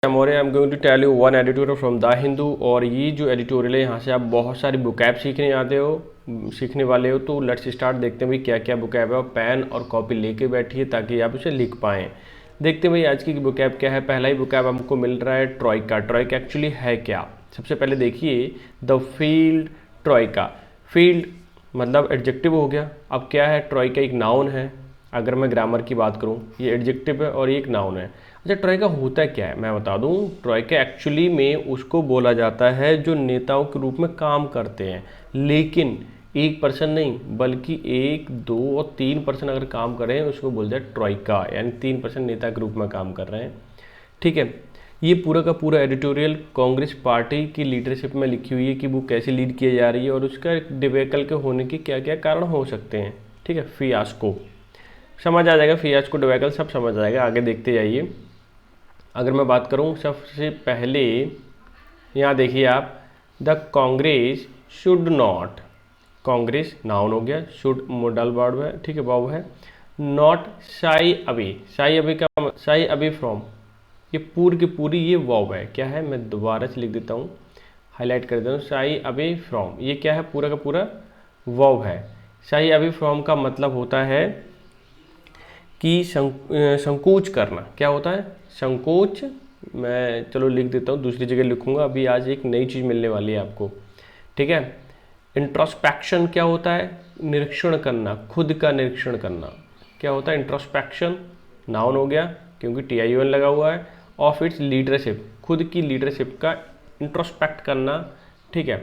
More I am going to tell you one editorial from the Hindu. और ये जो editorial है यहाँ से आप बहुत सारी बुकैब सीखने वाले हो। तो लेट्स स्टार्ट। देखते हैं भाई क्या क्या बुकैब है, और पेन और कॉपी लेके बैठिए ताकि आप उसे लिख पाएँ। देखते हैं भाई आज की बुकैब क्या है। पहला ही बुकैब हमको मिल रहा है ट्रॉइका। ट्रॉइका एक्चुअली है क्या, सबसे पहले देखिए द फील्ड ट्रॉइका। फील्ड मतलब एडजेक्टिव हो गया। अब क्या है, ट्रॉइका एक नाउन है। अगर मैं ग्रामर की बात करूं, ये एडजेक्टिव है और ये एक नाउन है। अच्छा, ट्रॉइका होता क्या है मैं बता दूं। ट्रॉइका एक्चुअली में उसको बोला जाता है जो नेताओं के रूप में काम करते हैं, लेकिन एक पर्सन नहीं बल्कि 1, 2 और 3 पर्सन अगर काम कर रहे हैं उसको बोलते हैं ट्रॉइका, यानी 3 पर्सन नेता के रूप में काम कर रहे हैं। ठीक है, ये पूरा का पूरा एडिटोरियल कांग्रेस पार्टी की लीडरशिप में लिखी हुई है कि वो कैसे लीड की जा रही है और उसका डिबेकल के होने के क्या क्या कारण हो सकते हैं। ठीक है, फियास्को समझ आ जाएगा, फियास्को डिबेकल सब समझ आ जाएगा, आगे देखते जाइए। अगर मैं बात करूं सबसे पहले यहाँ देखिए आप, the Congress should not. Congress noun हो गया, शुड मोडल वर्ब है, ठीक है वर्ब है। Not shy away. शाई अवे फ्रॉम, ये पूरी की पूरी ये वर्ब है। क्या है, मैं दोबारा से लिख देता हूँ, हाईलाइट कर देता हूँ। शाई अवे फ्रॉम ये क्या है, पूरा का पूरा वर्ब है। शाई अवे फ्रॉम का मतलब होता है कि संकोच करना। क्या होता है, संकोच। मैं चलो लिख देता हूँ, दूसरी जगह लिखूंगा, अभी आज एक नई चीज़ मिलने वाली है आपको। ठीक है, इंट्रोस्पेक्शन क्या होता है, निरीक्षण करना, खुद का निरीक्षण करना। क्या होता है इंट्रोस्पेक्शन, नाउन हो गया क्योंकि TION लगा हुआ है। ऑफ इट्स लीडरशिप, खुद की लीडरशिप का इंट्रोस्पेक्ट करना। ठीक है,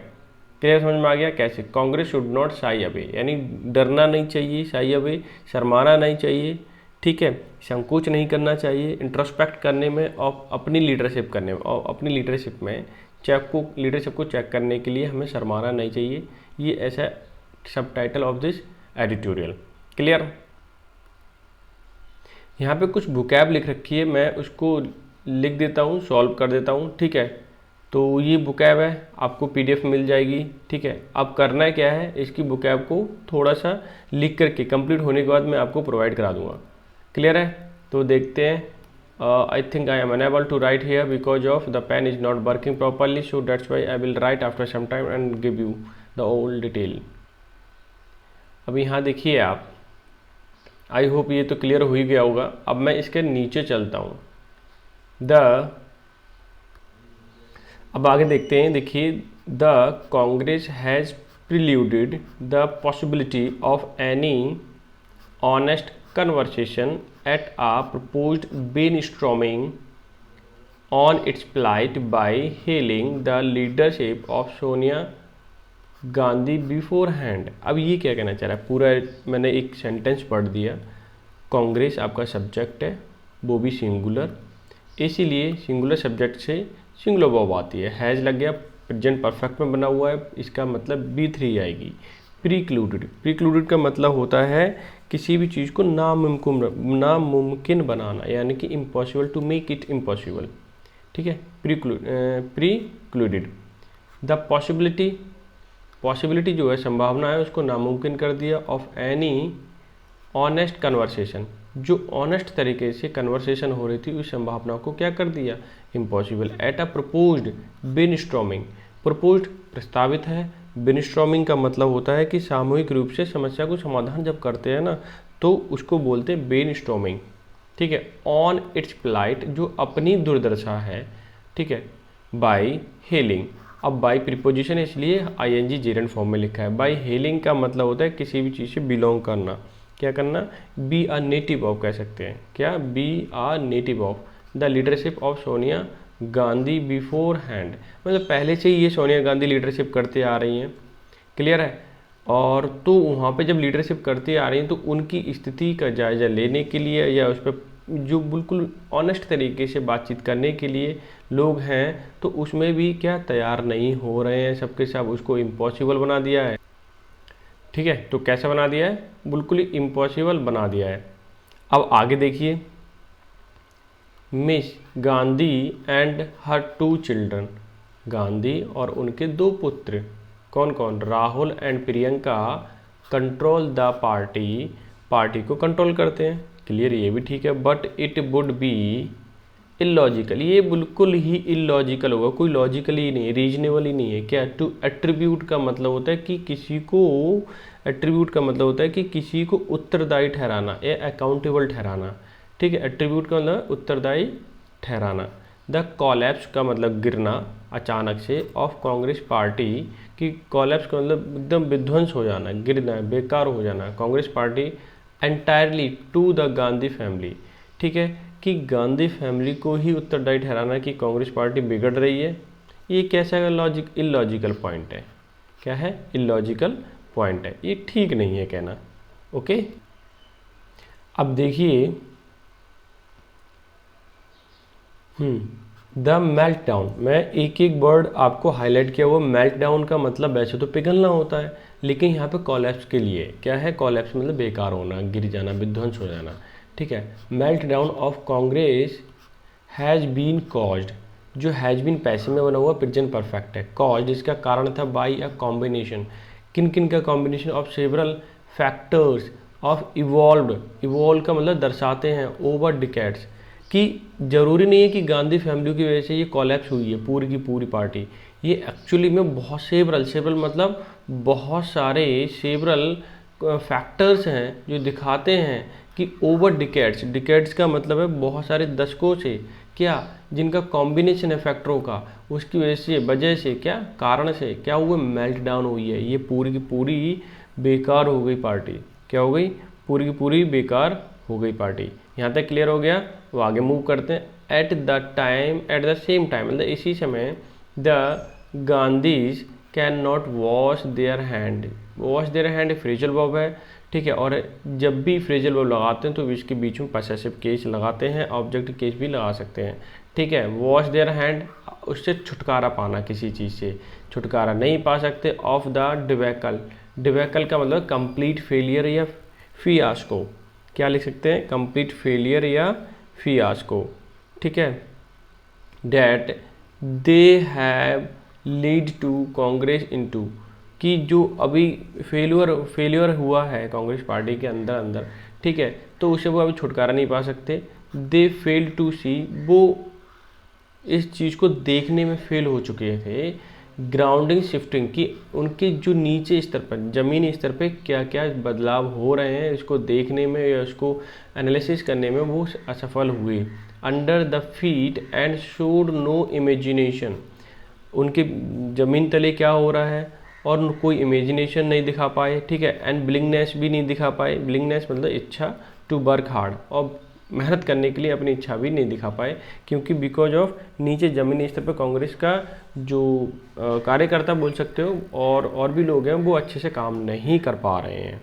क्लियर समझ में आ गया कैसे। Congress should not shy away, यानी डरना नहीं चाहिए, शाई अवे शर्माना नहीं चाहिए। ठीक है, संकोच नहीं करना चाहिए इंट्रोस्पेक्ट करने में और अपनी लीडरशिप करने में, और अपनी लीडरशिप में लीडरशिप को चेक करने के लिए हमें शर्माना नहीं चाहिए। ये ऐसा सब title of this editorial. Clear. यहाँ पे कुछ बुकैब लिख रखी है, मैं उसको लिख देता हूँ, सॉल्व कर देता हूँ। ठीक है, तो ये बुकैब है, आपको PDF मिल जाएगी। ठीक है, अब करना है क्या है, इसकी बुकैब को थोड़ा सा लिख करके कंप्लीट होने के बाद मैं आपको प्रोवाइड करा दूंगा। क्लियर है, तो देखते हैं। I think I am unable to write here because of the pen is not working properly, so that's why I will write after some time and give you the all detail. अब यहाँ देखिए आप, I hope ये तो clear हो ही गया होगा। अब मैं इसके नीचे चलता हूँ। अब आगे देखते हैं। देखिए, the Congress has precluded the possibility of any honest conversation at a proposed brainstorming on its plight by hailing the leadership of Sonia Gandhi beforehand। अब ये क्या कहना चाह रहा है, पूरा मैंने एक सेंटेंस पढ़ दिया। कांग्रेस आपका सब्जेक्ट है, वो भी सिंगुलर, इसीलिए सिंगुलर सब्जेक्ट से सिंगुलर वर्ब आती है। हैज़ लग गया, प्रेजेंट परफेक्ट में बना हुआ है, इसका मतलब B3 आएगी। प्रीक्लूडेड का मतलब होता है किसी भी चीज़ को नामुमकिन बनाना, यानी कि impossible, to make it impossible. ठीक है, प्रीक्लूडेड। द पॉसिबिलिटी जो है, संभावना है, उसको नामुमकिन कर दिया। ऑफ एनी ऑनेस्ट कन्वर्सेशन, जो ऑनेस्ट तरीके से कन्वर्सेशन हो रही थी उस संभावना को क्या कर दिया, impossible. At a proposed brainstorming, proposed प्रस्तावित है, ब्रेनस्टॉर्मिंग का मतलब होता है कि सामूहिक रूप से समस्या को समाधान जब करते हैं ना, तो उसको बोलते हैं ब्रेनस्टॉर्मिंग। ठीक है, ऑन इट्स प्लाइट, जो अपनी दुर्दशा है। ठीक है, बाय हेलिंग। अब बाय प्रीपोजिशन है इसलिए ING जेरेंट फॉर्म में लिखा है। बाय हेलिंग का मतलब होता है किसी भी चीज़ से बिलोंग करना। क्या करना, बी अ नेटिव ऑफ कह सकते हैं। क्या, be a native of the leadership of Sonia Gandhi before hand, मतलब पहले से ही ये सोनिया गांधी लीडरशिप करते आ रही हैं। क्लियर है, और तो वहाँ पे जब लीडरशिप करते आ रही हैं तो उनकी स्थिति का जायज़ा लेने के लिए, या उस पर जो बिल्कुल ऑनेस्ट तरीके से बातचीत करने के लिए लोग हैं, तो उसमें भी क्या तैयार नहीं हो रहे हैं, सबके सब उसको इम्पॉसिबल बना दिया है। ठीक है, तो कैसे बना दिया है, बिल्कुल ही इम्पॉसिबल बना दिया है। अब आगे देखिए, miss Gandhi and her 2 children, Gandhi और उनके 2 पुत्र, कौन कौन, Rahul and Priyanka, control the party, party को कंट्रोल करते हैं। क्लियर, ये भी ठीक है। But it would be illogical, ये बिल्कुल ही इलॉजिकल होगा, कोई लॉजिकल ही नहीं है, रीजनेबल ही नहीं है। क्या? टू एट्रीब्यूट का मतलब होता है कि किसी को, एट्रीब्यूट का मतलब होता है कि किसी को उत्तरदायी ठहराना या अकाउंटेबल ठहराना। ठीक है, एट्रीब्यूट का मतलब उत्तरदायी ठहराना। द कॉलैप्स का मतलब गिरना अचानक से, ऑफ कांग्रेस पार्टी, कि कॉलैप्स का मतलब एकदम विध्वंस हो जाना, गिरना, बेकार हो जाना Congress party, entirely to the Gandhi family. ठीक है, कि गांधी फैमिली को ही उत्तरदायी ठहराना कि कांग्रेस पार्टी बिगड़ रही है, ये कैसा इलॉजिकल पॉइंट है। क्या है? इलॉजिकल पॉइंट है, ये ठीक नहीं है कहना। ओके, अब देखिए द मेल्ट डाउन, मैं एक एक वर्ड आपको हाईलाइट किया हुआ। मेल्ट डाउन का मतलब वैसे तो पिघलना होता है, लेकिन यहाँ पे कॉलैप्स के लिए क्या है? कॉलैप्स मतलब बेकार होना, गिर जाना, विध्वंस हो जाना। ठीक है, meltdown of Congress has been caused, जो हैज़ बीन पैसे में बना हुआ प्रेजेंट परफेक्ट है। कॉज्ड इसका कारण था बाई अ कॉम्बिनेशन, किन किन का combination? Of several factors of evolve का मतलब दर्शाते हैं ओवर डिकेड्स, कि जरूरी नहीं है कि गांधी फैमिली की वजह से ये कॉलैप्स हुई है पूरी की पूरी पार्टी। ये एक्चुअली में बहुत सेवरल मतलब बहुत सारे सेवरल फैक्टर्स हैं जो दिखाते हैं कि ओवर डिकेड्स का मतलब है बहुत सारे दशकों से, क्या? जिनका कॉम्बिनेशन है फैक्टरों का, उसकी वजह से क्या कारण से क्या हुआ? मेल्ट डाउन हुई है, ये पूरी की पूरी बेकार हो गई पार्टी। क्या हो गई? पूरी की पूरी बेकार हो गई पार्टी। यहाँ तक क्लियर हो गया? वो आगे मूव करते हैं। एट द सेम टाइम मतलब इसी समय, the Gandhi's can not wash their hand phrasal verb है। ठीक है, और जब भी फ्रेजल वर्ब लगाते हैं तो इसके बीच में पसेसिव केस लगाते हैं, ऑब्जेक्ट केस भी लगा सकते हैं। ठीक है, वॉश देयर हैंड, उससे छुटकारा पाना, किसी चीज़ से छुटकारा नहीं पा सकते। ऑफ द डिबेकल का मतलब कंप्लीट फेलियर या फियास्को। क्या लिख सकते हैं? कंप्लीट फेलियर या फियास्को। ठीक है, that they have lead to Congress into, कि जो अभी फेलियर हुआ है कांग्रेस पार्टी के अंदर, ठीक है, तो उसे वो अभी छुटकारा नहीं पा सकते। दे फेल टू सी, वो इस चीज़ को देखने में फेल हो चुके थे। ग्राउंडिंग शिफ्टिंग, की उनके जो नीचे स्तर पर, ज़मीनी स्तर पे क्या क्या बदलाव हो रहे हैं इसको देखने में या उसको एनालिसिस करने में वो असफल हुए। Under the feet and showed no imagination, उनके ज़मीन तले क्या हो रहा है और कोई इमेजिनेशन नहीं दिखा पाए। ठीक है, एंड बिलिंगनेस भी नहीं दिखा पाए। बिलिंगनेस मतलब इच्छा टू वर्क हार्ड, और मेहनत करने के लिए अपनी इच्छा भी नहीं दिखा पाए, क्योंकि बिकॉज ऑफ नीचे ज़मीनी स्तर पर कांग्रेस का जो कार्यकर्ता बोल सकते हो और भी लोग हैं, वो अच्छे से काम नहीं कर पा रहे हैं।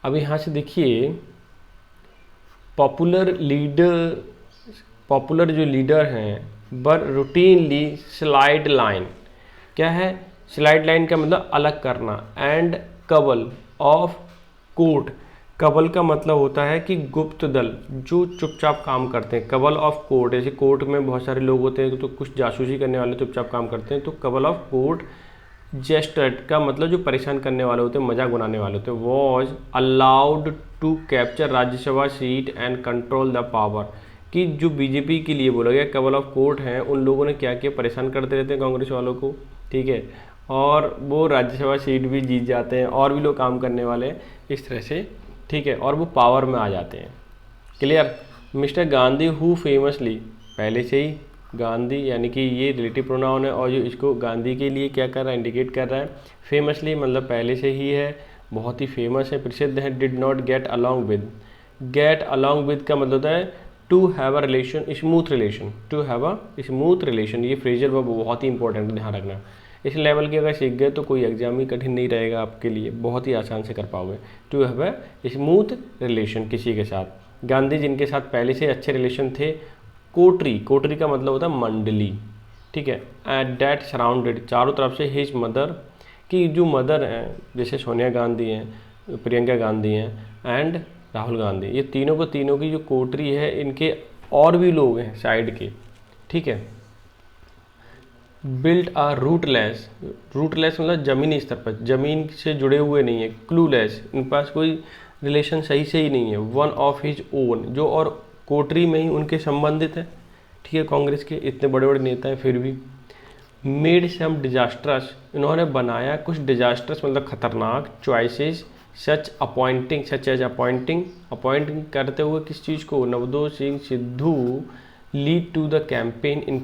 अब यहाँ से देखिए, पॉपुलर जो लीडर हैं बर रूटीनली स्लाइड लाइन, क्या है? स्लाइड लाइन का मतलब अलग करना। एंड कबल ऑफ कोर्ट, कबल का मतलब होता है कि गुप्त दल जो चुपचाप काम करते हैं। कबल ऑफ कोर्ट, जैसे कोर्ट में बहुत सारे लोग होते हैं तो कुछ जासूसी करने वाले चुपचाप काम करते हैं, तो कबल ऑफ कोर्ट जेस्टर्ड का मतलब जो परेशान करने वाले होते हैं, मजाक उड़ाने वाले होते हैं। Was allowed to capture Rajya Sabha seat and control the power, कि जो बीजेपी के लिए बोला गया कबल ऑफ कोर्ट हैं, उन लोगों ने क्या किया? परेशान करते रहते हैं कांग्रेस वालों को। ठीक है, और वो राज्यसभा सीट भी जीत जाते हैं, और भी लोग काम करने वाले हैं इस तरह से। ठीक है, और वो पावर में आ जाते हैं। Clear? Mister Gandhi who famously, पहले से ही गांधी यानी कि ये रिलेटिव प्रोनाउन है, और जो इसको गांधी के लिए क्या कर रहा है? इंडिकेट कर रहा है। फेमसली मतलब पहले से ही है, बहुत ही फेमस है, प्रसिद्ध है। Did not get along with का मतलब होता है to have a relation, smooth relation, to have a smooth relation. ये फ्रेजल वर्ब बहुत ही इंपॉर्टेंट है, ध्यान रखना। इस लेवल के अगर सीख गए तो कोई एग्जाम ही कठिन नहीं रहेगा आपके लिए, बहुत ही आसान से कर पाओगे। To have a smooth relation किसी के साथ। गांधी जिनके साथ पहले से अच्छे रिलेशन थे। कोटरी का मतलब होता है मंडली। ठीक है, एट दैट सराउंडेड, चारों तरफ से हिज मदर, की जो मदर हैं जैसे सोनिया गांधी हैं, प्रियंका गांधी हैं एंड राहुल गांधी, ये तीनों की जो कोटरी है, इनके और भी लोग हैं साइड के। ठीक है, बिल्ट आ रूटलेस मतलब ज़मीनी स्तर पर, ज़मीन से जुड़े हुए नहीं है। क्लूलेस, इनके पास कोई रिलेशन सही से ही नहीं है। वन ऑफ हिज ओन, जो और कोटरी में ही उनके संबंधित है। ठीक है, कांग्रेस के इतने बड़े बड़े नेता हैं फिर भी। मेड सम डिजास्ट्रस, इन्होंने बनाया कुछ डिजास्ट्रस मतलब खतरनाक चॉइसेस, सच एज अपॉइंटिंग करते हुए किस चीज़ को, Navjot Singh Sidhu lead to the campaign in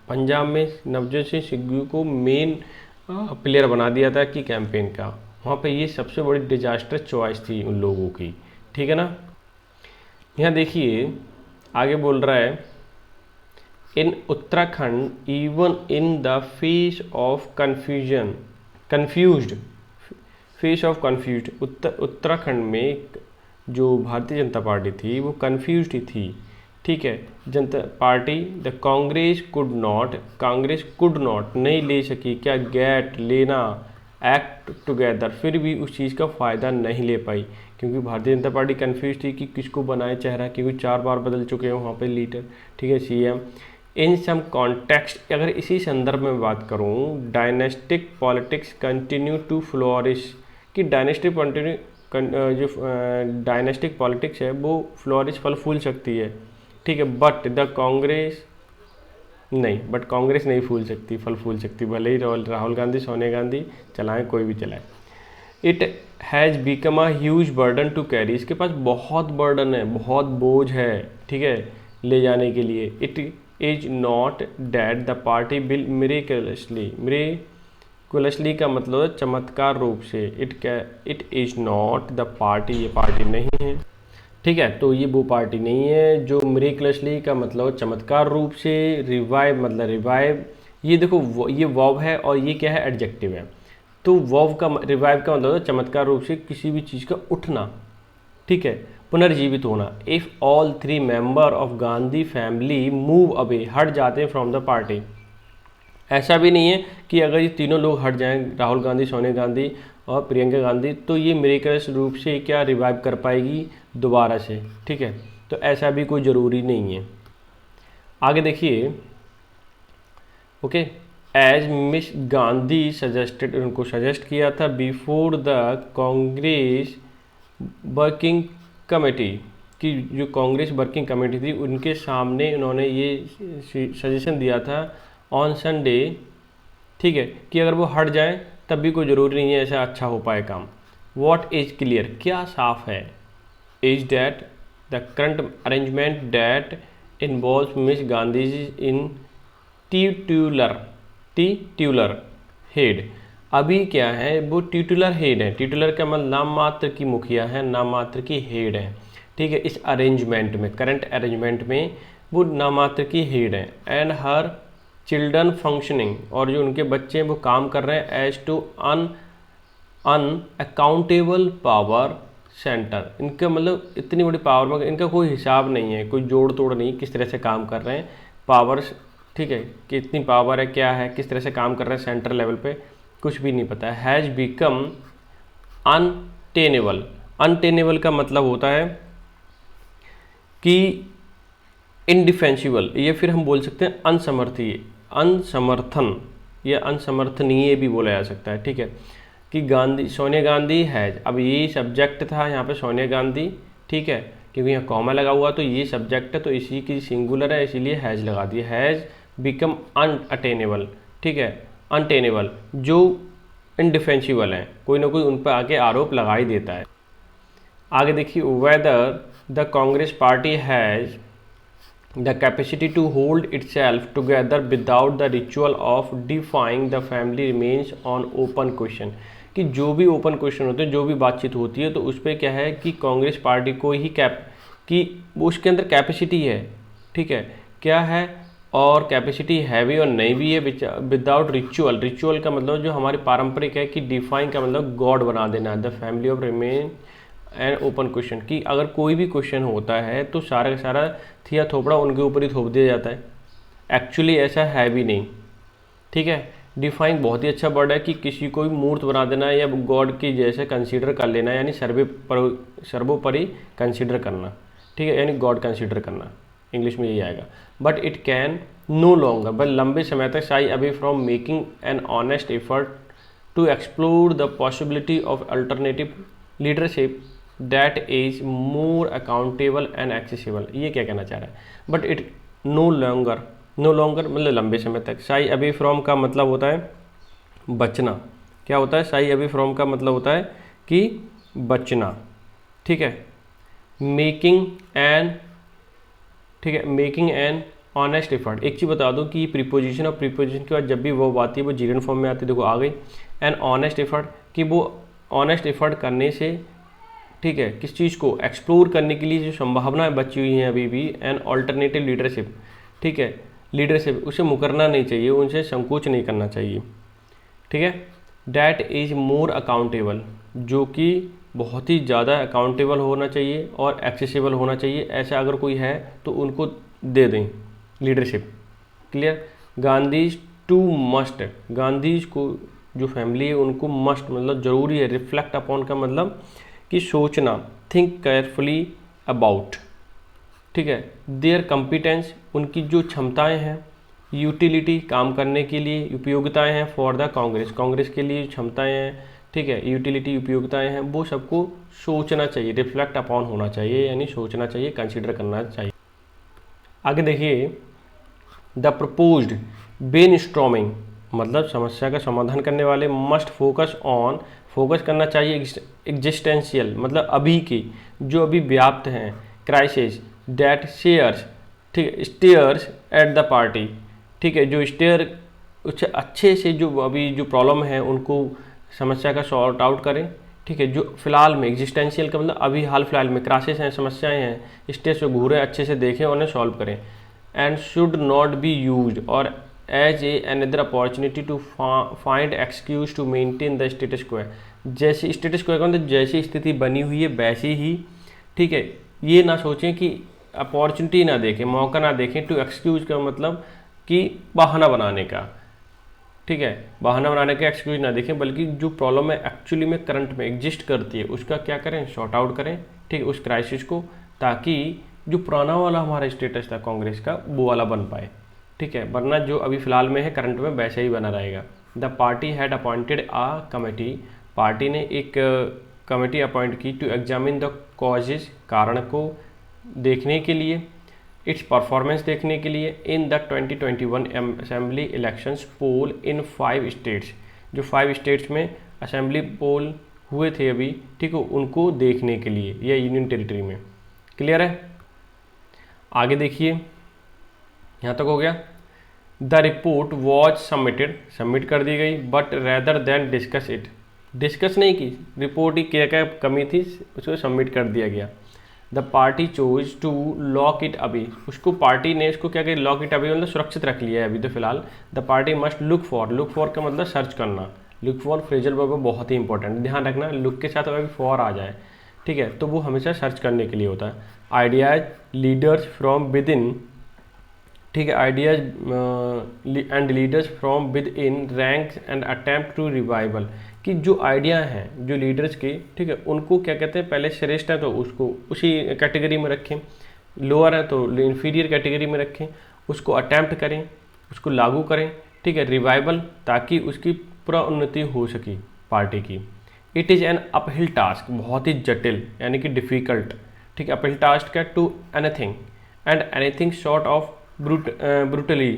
Punjab में नवजोत सिंह सिद्धू को मेन प्लेयर बना दिया था कि कैंपेन का, वहाँ पे ये सबसे बड़ी डिजास्टर्स चॉइस थी उन लोगों की, ठीक है ना। यहाँ देखिए आगे बोल रहा है, in Uttarakhand even in the face of confused Uttarakhand में जो भारतीय जनता पार्टी थी वो कन्फ्यूज्ड ही थी, ठीक है। जनता party the Congress could not नहीं ले सकी, क्या गेट लेना, एक्ट टुगेदर, फिर भी उस चीज़ का फ़ायदा नहीं ले पाई क्योंकि भारतीय जनता पार्टी कन्फ्यूज थी कि किसको बनाए चेहरा, क्योंकि 4 बार बदल चुके हैं वहाँ पे लीडर, ठीक है, सीएम। इन सम कॉन्टेक्स्ट, अगर इसी संदर्भ में बात करूँ, dynastic politics continue to flourish, कि डायनेस्टिक पॉलिटिक्स है वो फ्लोरिश फल फूल सकती है, ठीक है, बट कांग्रेस नहीं फल फूल सकती, भले ही राहुल गांधी सोनिया गांधी चलाएं, कोई भी चलाए। It has become a huge burden to carry, इसके पास बहुत बर्डन है, बहुत बोझ है, ठीक है, ले जाने के लिए। It is not that the party bill मिरेकुलसली का मतलब है चमत्कार रूप से, it is not the party, ये पार्टी नहीं है, ठीक है, तो ये वो पार्टी नहीं है जो मिरेकुलसली का मतलब चमत्कार रूप से, रिवाइव, ये देखो ये वर्ब है और ये क्या है, एडजेक्टिव है, तो वर्ब का रिवाइव का मतलब चमत्कार रूप से किसी भी चीज़ का उठना, ठीक है, पुनर्जीवित होना। If all 3 member of Gandhi family move away, हट जाते हैं फ्रॉम द पार्टी, ऐसा भी नहीं है कि अगर ये तीनों लोग हट जाएं, राहुल गांधी, सोनिया गांधी और प्रियंका गांधी, तो ये मिरेकल्स रूप से क्या रिवाइव कर पाएगी दोबारा से, ठीक है, तो ऐसा भी कोई ज़रूरी नहीं है। आगे देखिए, okay, as Miss Gandhi suggested, उनको सजेस्ट किया था before the Congress working committee, कि जो कांग्रेस वर्किंग कमेटी थी उनके सामने उन्होंने ये सजेशन दिया था ऑन संडे, ठीक है, कि अगर वो हट जाएं तब भी कोई ज़रूरी नहीं है ऐसा अच्छा हो पाए काम। व्हाट इज क्लियर, क्या साफ है, is that the current arrangement that involves miss Gandhi in titular head, अभी क्या है वो टिट्यूलर हेड है, टिट्यूलर का मतलब नाम मात्र की मुखिया है, नाम मात्र की हेड है, ठीक है, इस अरेंजमेंट में, करंट अरेंजमेंट में वो नाम मात्र की हेड है, एंड हर चिल्ड्रन फंक्शनिंग, और जो उनके बच्चे हैं वो काम कर रहे हैं as to accountable power centre, इनका मतलब इतनी बड़ी पावर में इनका कोई हिसाब नहीं है, कोई जोड़ तोड़ नहीं, किस तरह से काम कर रहे हैं पावर, ठीक है, कि इतनी पावर है, क्या है, किस तरह से काम कर रहे हैं सेंटर लेवल पे, कुछ भी नहीं पता है। हैज़ बिकम अनटेनेबल का मतलब होता है कि इनडिफेंसिबल, या फिर हम बोल सकते हैं अनसमर्थन या अनसमर्थनीय भी बोला जा सकता है, ठीक है, कि सोनिया गांधी हैज़, अब ये सब्जेक्ट था यहाँ पे सोनिया गांधी, ठीक है, क्योंकि यहाँ कॉमा लगा हुआ तो ये सब्जेक्ट है तो इसी की सिंगुलर है इसीलिए हैज़ लगा दिया, हैज़ बिकम अनअटेनेबल, ठीक है, अनटेनेबल, जो इनडिफेंसिबल हैं, कोई ना कोई उन पर आके आरोप लगा ही देता है। आगे देखिए, whether the Congress party has the capacity to hold itself together without the ritual of defying the family remains on open question, कि जो भी ओपन क्वेश्चन होते हैं, जो भी बातचीत होती है तो उस पर क्या है कि कांग्रेस पार्टी को ही कि उसके अंदर कैपेसिटी है, ठीक है, क्या है, और कैपेसिटी है भी और नहीं भी है, विदाउट रिचुअल का मतलब जो हमारी पारंपरिक है, कि डिफाइन का मतलब गॉड बना देना, the family of remain and open question, कि अगर कोई भी क्वेश्चन होता है तो सारा का सारा थिया थोपड़ा उनके ऊपर ही थोप दिया जाता है, एक्चुअली ऐसा है भी नहीं, ठीक है। डिफाइन बहुत ही अच्छा वर्ड है कि किसी को भी मूर्त बना देना या गॉड की जैसे कंसीडर कर लेना, यानी सर्वोपरि कंसीडर करना, ठीक है, यानी गॉड कंसीडर करना, इंग्लिश में यही आएगा। But it can no longer, but लंबे समय तक shy away from making an honest effort to explore the possibility of alternative leadership that is more accountable and accessible, ये क्या कहना चाह रहा है, but it no longer, no longer मतलब लंबे समय तक। शाई अवे फ्रॉम का मतलब होता है बचना। क्या होता है? शाई अवे फ्रॉम का मतलब होता है कि बचना। ठीक है। मेकिंग एन, ठीक है, मेकिंग एन ऑनेस्ट एफर्ट। एक चीज़ बता दूं कि प्रीपोजिशन और प्रीपोजिशन के बाद जब भी वो आती है वो जीरन फॉर्म में आती है। देखो आ गई एन ऑनेस्ट एफर्ट, कि वो ऑनेस्ट एफर्ट करने से, ठीक है, किस चीज़ को एक्सप्लोर करने के लिए जो संभावनाएं बची हुई हैं अभी भी, एन ऑल्टरनेटिव लीडरशिप, ठीक है, लीडरशिप, उसे मुकरना नहीं चाहिए, उनसे संकोच नहीं करना चाहिए। ठीक है। डैट इज़ मोर अकाउंटेबल, जो कि बहुत ही ज़्यादा अकाउंटेबल होना चाहिए और एक्सेसिबल होना चाहिए। ऐसा अगर कोई है तो उनको दे दें leadership. Clear. Gandhi too must, Gandhi को जो फैमिली है उनको मस्ट मतलब ज़रूरी है। रिफ्लेक्ट अपॉन का मतलब कि सोचना, थिंक केयरफुली अबाउट, ठीक है। देयर कॉम्पिटेंस, उनकी जो क्षमताएं हैं। यूटिलिटी, काम करने के लिए, उपयोगिताएं हैं। फॉर द कांग्रेस, कांग्रेस के लिए क्षमताएं हैं, ठीक है, यूटिलिटी उपयोगिताएं हैं, वो सबको सोचना चाहिए, रिफ्लेक्ट अपॉन होना चाहिए, यानी सोचना चाहिए, कंसिडर करना चाहिए। आगे देखिए, द प्रपोज्ड ब्रेनस्टॉर्मिंग मतलब समस्या का समाधान करने वाले मस्ट फोकस ऑन, फोकस करना चाहिए एग्जिस्टेंशियल मतलब अभी की, जो अभी व्याप्त हैं, क्राइसिस दैट शेयर्स, ठीक है, स्टेयर्स एट द पार्टी, ठीक है, जो स्टेयर उससे अच्छे से जो अभी जो प्रॉब्लम है उनको समस्या का सॉर्ट आउट करें। ठीक है। जो फिलहाल में, एग्जिस्टेंशियल का मतलब अभी हाल फिलहाल में, क्राइसिस हैं, समस्याएं हैं, स्टेज पे घूरे अच्छे से देखें और उन्हें सॉल्व करें। And should not be used और as a another opportunity to find excuse to maintain the status quo. जैसे स्टेटस क्वो का मतलब जैसी स्थिति बनी हुई है वैसी ही, ठीक है, ये ना सोचें कि अपॉर्चुनिटी ना देखें, मौका ना देखें। टू एक्सक्यूज का मतलब कि बहाना बनाने का, ठीक है, बहाना बनाने का एक्सक्यूज ना देखें, बल्कि जो प्रॉब्लम है एक्चुअली में करंट में एग्जिस्ट करती है उसका क्या करें, शॉर्ट आउट करें, ठीक है, उस क्राइसिस को, ताकि जो पुराना वाला हमारा स्टेटस था कांग्रेस का वो वाला बन पाए। ठीक है, वरना जो अभी फिलहाल में है करंट में वैसे ही बना रहेगा। The party had appointed a committee, party ने एक कमेटी अपॉइंट की टू एग्जामिन द कॉजेज, कारण को देखने के लिए, इट्स परफॉर्मेंस देखने के लिए, in the 2021 assembly elections poll in 5 states, जो 5 स्टेट्स में असेंबली पोल हुए थे अभी, ठीक है, उनको देखने के लिए, या यूनियन टेरिटरी में। क्लियर है। आगे देखिए, यहाँ तक हो गया। The report was submitted, submit कर दी गई, but rather than discuss it, discuss नहीं की, रिपोर्ट ही क्या क्या कमी थी उसको सबमिट कर दिया गया। The party chose to lock it अभी, उसको पार्टी ने इसको क्या किया, लॉक इट अभी मतलब सुरक्षित रख लिया है अभी तो फिलहाल। The party must look for, look for का मतलब सर्च करना, लुक फॉर फ्रेजल वर्ब बहुत ही इंपॉर्टेंट, ध्यान रखना लुक के साथ अगर फॉर आ जाए, ठीक है, तो वो हमेशा सर्च करने के लिए होता है। Ideas leaders from within, ठीक है, ideas and leaders from within ranks and attempt to revival, कि जो आइडिया हैं जो लीडर्स के, ठीक है, उनको क्या कहते हैं, पहले श्रेष्ठ है तो उसको उसी कैटेगरी में रखें, लोअर है तो इन्फीरियर कैटेगरी में रखें, उसको अटैम्प्ट करें, उसको लागू करें, ठीक है, रिवाइवल, ताकि उसकी पूरा उन्नति हो सके पार्टी की। It is an uphill task, बहुत ही जटिल यानी कि डिफ़िकल्ट, ठीक है, अपहिल टास्क है to anything and anything short of brutally,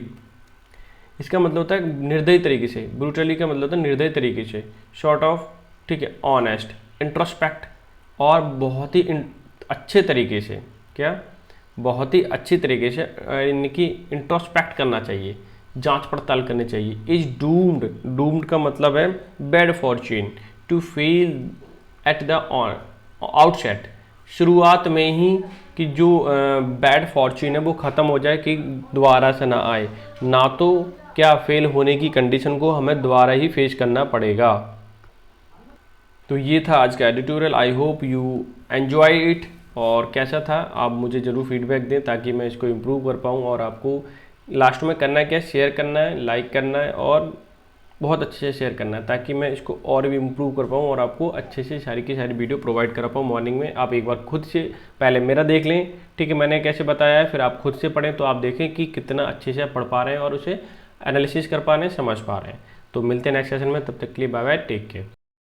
इसका मतलब होता है निर्दयी तरीके से, ब्रूटली का मतलब होता है निर्दयी तरीके से, शॉर्ट ऑफ, ठीक है, ऑनेस्ट, इंट्रोस्पेक्ट, और बहुत ही अच्छे तरीके से, क्या, बहुत ही अच्छी तरीके से, यानी कि इंट्रोस्पेक्ट करना चाहिए, जांच पड़ताल करनी चाहिए। इज डूम्ड, डूम्ड का मतलब है bad fortune, to fail at the outset, शुरुआत में ही कि जो बैड फॉर्च्यून है वो ख़त्म हो जाए, कि दोबारा से ना आए, ना तो क्या फेल होने की कंडीशन को हमें दोबारा ही फेस करना पड़ेगा। तो ये था आज का editorial, I hope you enjoy it, और कैसा था आप मुझे ज़रूर फीडबैक दें ताकि मैं इसको इम्प्रूव कर पाऊँ। और आपको लास्ट में करना है क्या, शेयर करना है, लाइक करना है, और बहुत अच्छे से शेयर करना है ताकि मैं इसको और भी इम्प्रूव कर पाऊँ और आपको अच्छे से सारी की सारी वीडियो प्रोवाइड कर पाऊँ मॉर्निंग में। आप एक बार खुद से पहले मेरा देख लें, ठीक है, मैंने कैसे बताया है, फिर आप खुद से पढ़ें तो आप देखें कि कितना अच्छे से आप पढ़ पा रहे हैं और उसे एनालिसिस कर पा रहे हैं, समझ पा रहे हैं। तो मिलते हैं नेक्स्ट सेशन में, तब तक के लिए बाय बाय, टेक केयर।